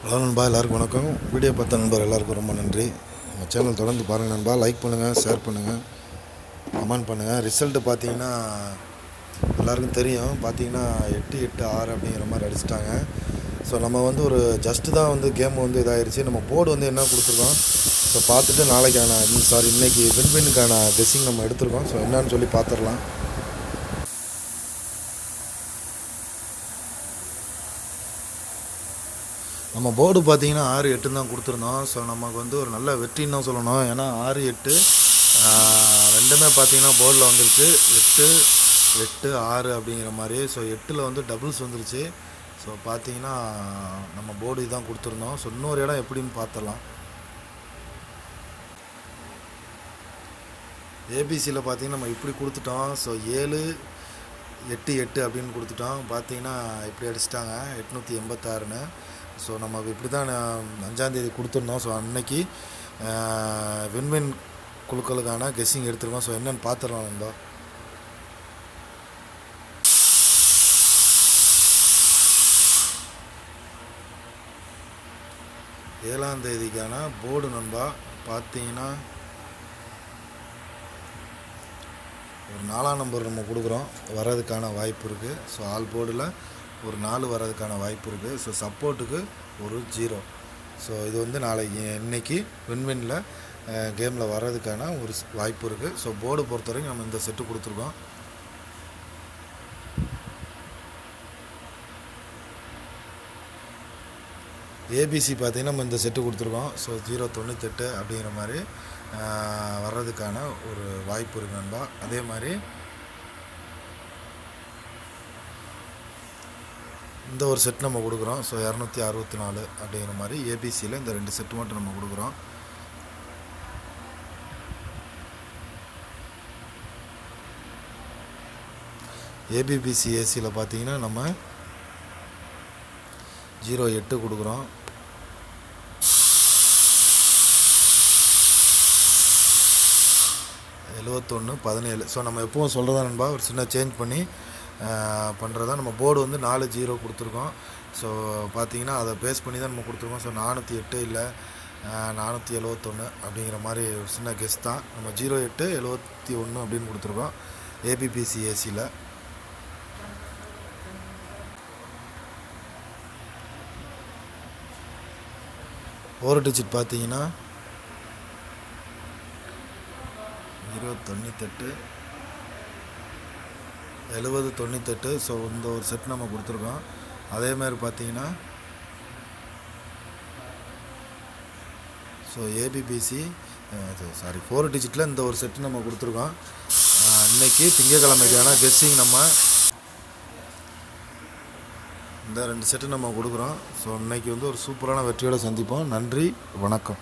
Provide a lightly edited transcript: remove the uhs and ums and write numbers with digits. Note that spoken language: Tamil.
ஹலோ நண்பா, எல்லாருக்கும் வணக்கம். வீடியோ பார்த்த நண்பர் எல்லாருக்கும் ரொம்ப நன்றி. நம்ம சேனல் தொடர்ந்து பாருங்கள் நண்பா. லைக் பண்ணுங்கள், ஷேர் பண்ணுங்கள், கமெண்ட் பண்ணுங்கள். ரிசல்ட்டு பார்த்தீங்கன்னா எல்லாருக்கும் தெரியும். பார்த்தீங்கன்னா 8-8-6 அப்படிங்கிற மாதிரி அடிச்சிட்டாங்க. ஸோ நம்ம வந்து ஒரு ஜஸ்ட்டு தான் வந்து கேம் வந்து இதாகிடுச்சு. நம்ம போர்டு வந்து என்ன கொடுத்துருக்கோம், ஸோ பார்த்துட்டு இன்றைக்கி வின்வின்னுக்கான கெஸ்ஸிங் நம்ம எடுத்துருக்கோம். ஸோ என்னன்னு சொல்லி பார்த்துடலாம். நம்ம போர்டு பார்த்தீங்கன்னா 6-8 தான் கொடுத்துருந்தோம். ஸோ நமக்கு வந்து ஒரு நல்ல வெற்றின்னு தான் சொல்லணும். ஏன்னா 6-8 ரெண்டுமே பார்த்தீங்கன்னா போர்டில் வந்துருச்சு. 8-8-6 அப்படிங்கிற மாதிரி. ஸோ 8ல் வந்து டபுள்ஸ் வந்துருச்சு. ஸோ பார்த்தீங்கன்னா நம்ம போர்டு தான் கொடுத்துருந்தோம். ஸோ இன்னொரு இடம் எப்படின்னு பார்த்துடலாம். ஏபிசியில் பார்த்தீங்கன்னா நம்ம இப்படி கொடுத்துட்டோம். ஸோ 7-8-8 அப்படின்னு கொடுத்துட்டோம். பார்த்தீங்கன்னா இப்படி அடிச்சிட்டாங்க 886ன்னு. ஸோ நம்ம இப்படி தான் 5ஆந்தேதி கொடுத்துருந்தோம். ஸோ அன்னைக்கு வின்வின் குழுக்களுக்கான கெஸ்ஸிங் எடுத்துருக்கோம். ஸோ என்னென்னு பார்த்துடலாம் நண்பா. ஏழாந்தேதிக்கான போர்டு நண்பா பார்த்தீங்கன்னா ஒரு 4ஆம் நம்பர் நம்ம கொடுக்குறோம், வர்றதுக்கான வாய்ப்பு இருக்குது. ஸோ ஆல் போர்டில் ஒரு 4 வர்றதுக்கான வாய்ப்பு இருக்குது. ஸோ சப்போர்ட்டுக்கு ஒரு 0. ஸோ இது வந்து இன்னைக்கு வின்வினில் கேமில் வர்றதுக்கான ஒரு வாய்ப்பு இருக்குது. ஸோ போர்டு பொறுத்த வரைக்கும் நம்ம இந்த செட்டு கொடுத்துருக்கோம். ஏபிசி பார்த்திங்கன்னா நம்ம இந்த செட்டு கொடுத்துருக்கோம். ஸோ 0-98 அப்படிங்கிற மாதிரி வர்றதுக்கான ஒரு வாய்ப்பு இருக்குது நண்பா. அதே மாதிரி இந்த ஒரு செட் நம்ம கொடுக்குறோம். ஸோ 264 அப்படிங்கிற மாதிரி ஏபிசியில் இந்த 2 செட்டு மட்டும் நம்ம கொடுக்குறோம். ஏபிபிசி ஏசியில் பார்த்தீங்கன்னா நம்ம 0-8 கொடுக்குறோம். 71-17. ஸோ நம்ம எப்பவும் சொல்கிறதா நண்பா, ஒரு சின்ன சேஞ்ச் பண்ணி பண்ணுறதா. நம்ம போர்டு வந்து 4-0 கொடுத்துருக்கோம். ஸோ பார்த்தீங்கன்னா அதை பேஸ் பண்ணி தான் நம்ம கொடுத்துருக்கோம். ஸோ 408 இல்லை 471 அப்படிங்கிற மாதிரி ஒரு சின்ன கெஸ் தான். நம்ம 08-71 அப்படின்னு கொடுத்துருக்கோம் ஏபிபிசி ஏசியில். ஒரு டிஜிட் பார்த்தீங்கன்னா 98 70-98. ஸோ இந்த ஒரு செட் நம்ம கொடுத்துருக்கோம். அதேமாதிரி பார்த்தீங்கன்னா ஸோ ஏபிபிசி 4 டிஜிட்டில் இந்த ஒரு செட்டு நம்ம கொடுத்துருக்கோம். இன்றைக்கி திங்கக்கிழமைக்கான கெஸ்ஸிங் நம்ம இந்த 2 செட்டு நம்ம கொடுக்குறோம். ஸோ இன்றைக்கி வந்து ஒரு சூப்பரான வெற்றியோடு சந்திப்போம். நன்றி, வணக்கம்.